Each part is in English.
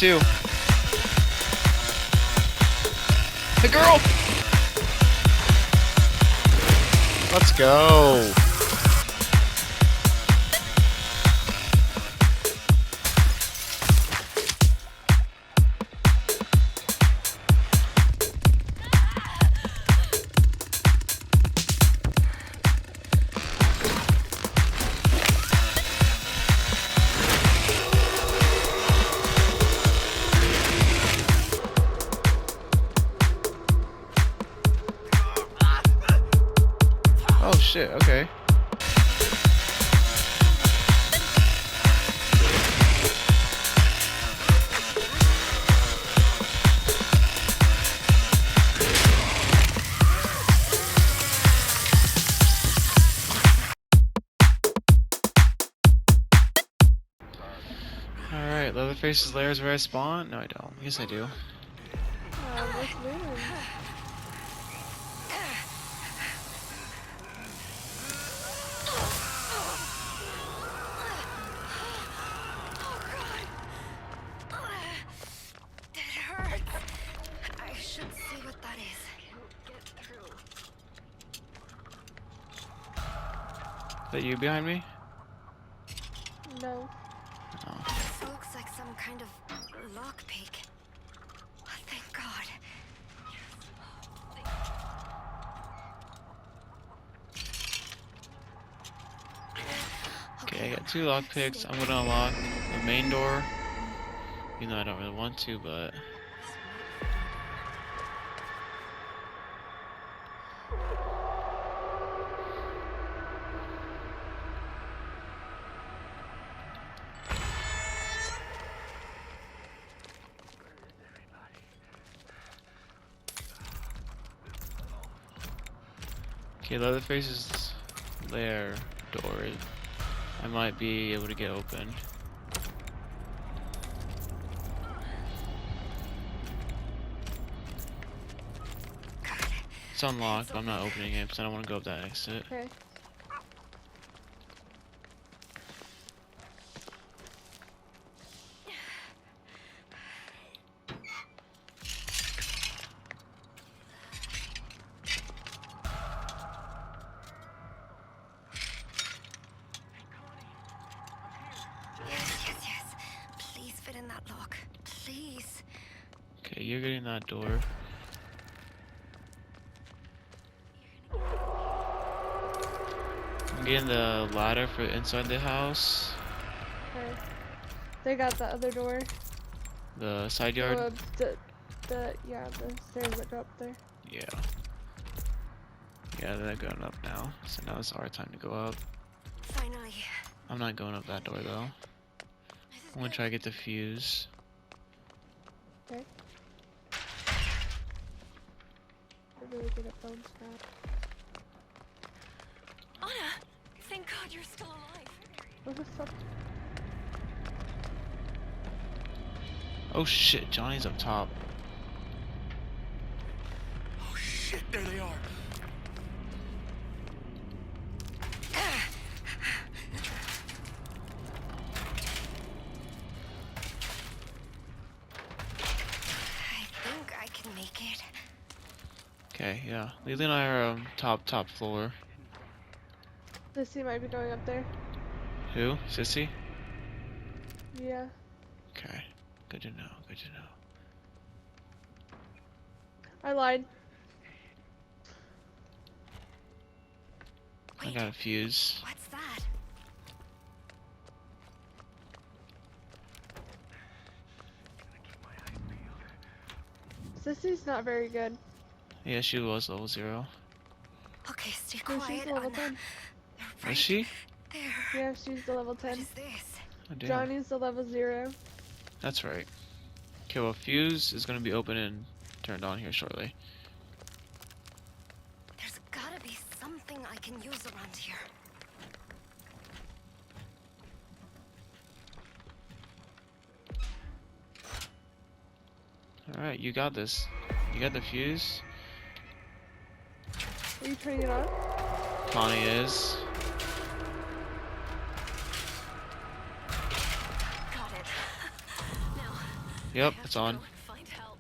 too. Hey, girl! Let's go. Oh shit, okay. Alright, Leatherface's lair is where I spawn? No, I don't. Yes, I do. Let's move. Is that you behind me? No. Oh. This looks like some kind of lockpick. Oh, thank God. Okay, I got 2 lockpicks. I'm gonna unlock the main door. Even though I don't really want to, but... Okay, Leatherface's lair door. I might be able to get open. It's unlocked, but I'm not opening it because I don't want to go up that exit. Okay. Yes. Please fit in that lock. Please. Okay, you're getting that door. I'm getting the ladder for inside the house. Okay. They got the other door. The side yard. The stairs that go up there. Yeah. Yeah, they're going up now. So now it's our time to go up. Finally. I'm not going up that door though. I'm gonna try to get the fuse. Okay. They're really good at bone scrap. Anna, thank God you're still alive. What the fuck? Oh shit, Johnny's up top. Oh shit, there they are. I think I can make it. Okay, yeah. Lily and I are top floor. Sissy might be going up there. Who? Sissy? Yeah. Okay. Good to know, good to know. I lied. I got a fuse. What's that? Sissy's not very good. Yeah, she was level 0. Okay, stay No, quiet, she's level Anna. 10. They're Is right she? there. Yeah, she's the level What 10. is this? Oh, damn. Johnny's the level 0. That's right. Okay, well, fuse is gonna be open and turned on here shortly. There's gotta be something I can use around here. Alright, you got this. You got the fuse? Are you turning it on? Connie is. Got it. Now, Yep, have it's to on. go and find help.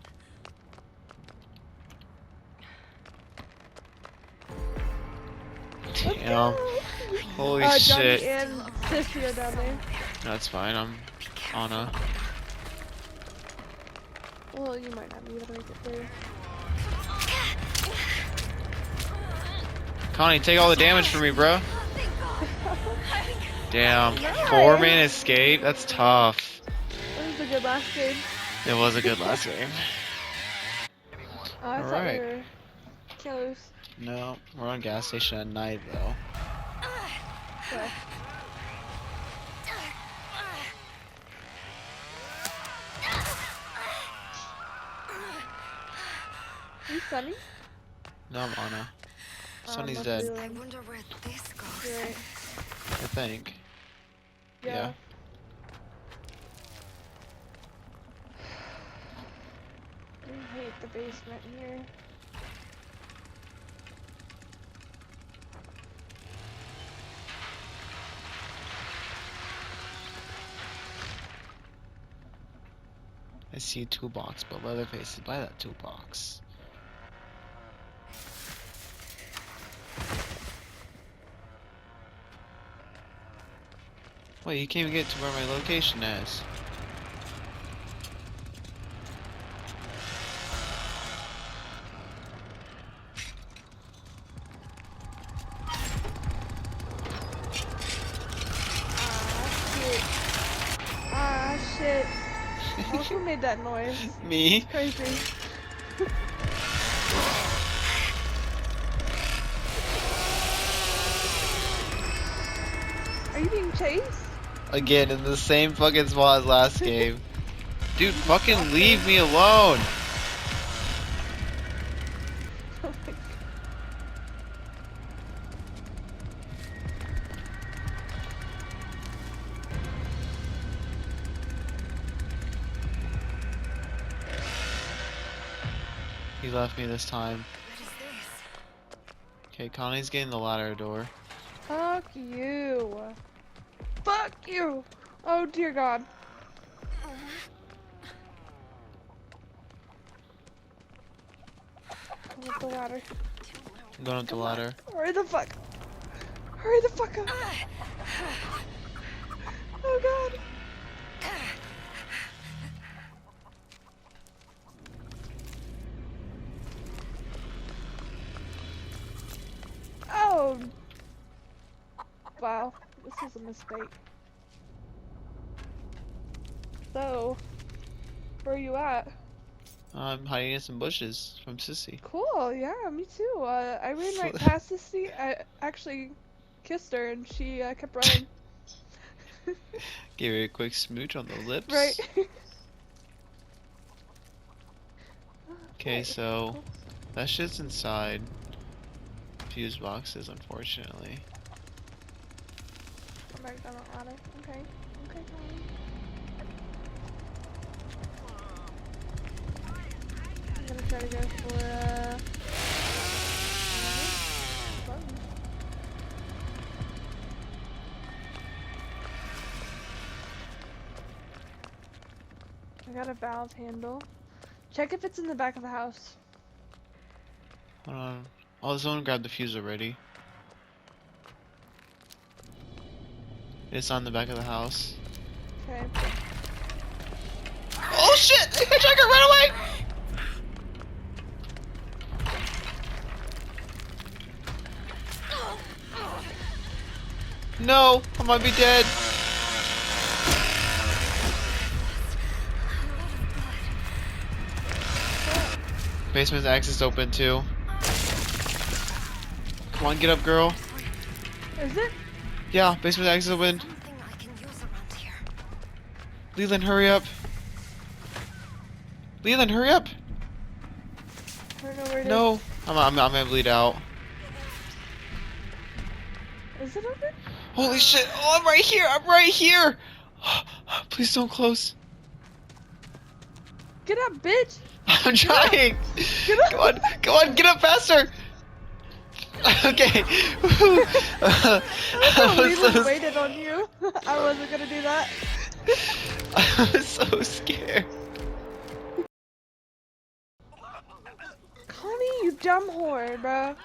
Let's Damn. go! Holy Johnny shit. and Sissy are down there. That's fine. I'm on a. Well, you might not be able to make it through. Connie, take all the damage from me, bro. Thank God. Damn. Nice. 4-man escape? That's tough. That was a good last game. It was a good last game. Oh, I thought we Alright. were killers. No, we're on gas station at night, though. Yeah. You Sunny? No, I'm Anna. Sonny's must dead, be I Lynn. wonder where this goes. You're right. I think. Yeah. I hate the basement here. I see a toolbox, but Leatherface is by that toolbox. Wait, you can't even get to where my location is. Ah, shit. Oh, who made that noise? Me? Crazy. Are you being chased? Again, in the same fucking spot as last game. Dude, fucking leave me alone! Oh my God. He left me this time. What is this? Okay, Connie's getting the ladder door. Fuck you. Fuck you. Oh dear God. Come up the ladder. I'm going up the ladder. Hurry the fuck. Hurry the fuck up. Oh God. Oh. Wow. This is a mistake. So, where are you at? I'm hiding in some bushes from Sissy. Cool, yeah, me too. I ran right past this seat. I actually kissed her and she kept running. Give her a quick smooch on the lips. Right. Okay, so that shit's inside fuse boxes, unfortunately. I'm back down the ladder. Okay. Okay, fine. I'm gonna try to go for button. I got a valve handle. Check if it's in the back of the house. Hold on. Oh, someone grabbed the fuse already. It's on the back of the house. Okay. Oh shit! Hitchhiker, run away! No! I might be dead. Basement's access open too. Come on, get up, girl. Is it? Yeah, basement access open. Something I can use around here. Leland, hurry up. Leland, hurry up. I don't know where it is. No. I'm gonna bleed out. Is it open? Holy shit. Oh, I'm right here. I'm right here. Please don't close. Get up, bitch! I'm trying. Get up! Come on, get up faster. Okay. I I was Leland so, waited on you. I wasn't gonna do that. I was so scared. dumb whore, bro.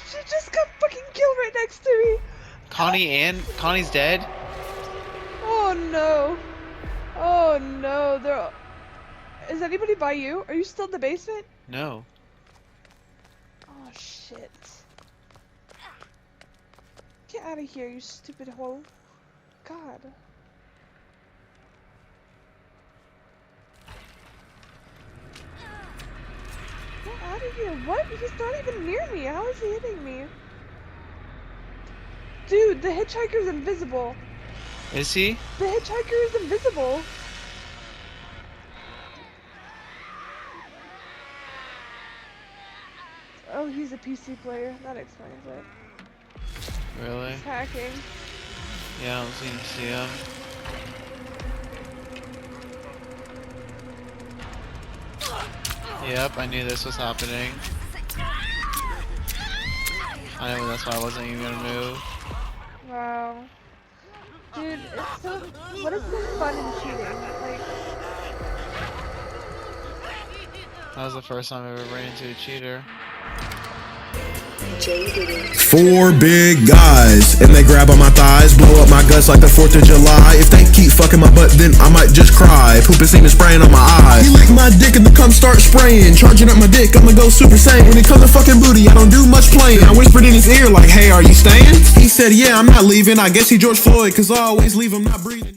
She just got fucking killed right next to me. Connie's dead? Oh no. Oh no. Is anybody by you? Are you still in the basement? No. Oh shit. Get out of here, you stupid hole. God. Get out of here. What? He's not even near me. How is he hitting me? Dude, the hitchhiker's invisible. Is he? The hitchhiker is invisible. Oh, he's a PC player. That explains it. Really? He's hacking. Yeah, I don't seem to see him. Yep, I knew this was happening. I know, that's why I wasn't even gonna move. Wow. Dude, it's so... What is the fun in cheating? Like... That was the first time I ever ran into a cheater. 4 big guys, and they grab on my thighs, blow up my guts like the 4th of July. If they keep fucking my butt, then I might just cry. Pooping semen spraying on my eyes. He licked my dick and the cum start spraying. Charging up my dick, I'ma go super saiyan. When it comes to fucking booty, I don't do much playing. I whispered in his ear like, hey, are you staying? He said, yeah, I'm not leaving. I guess he George Floyd, cause I always leave him not breathing.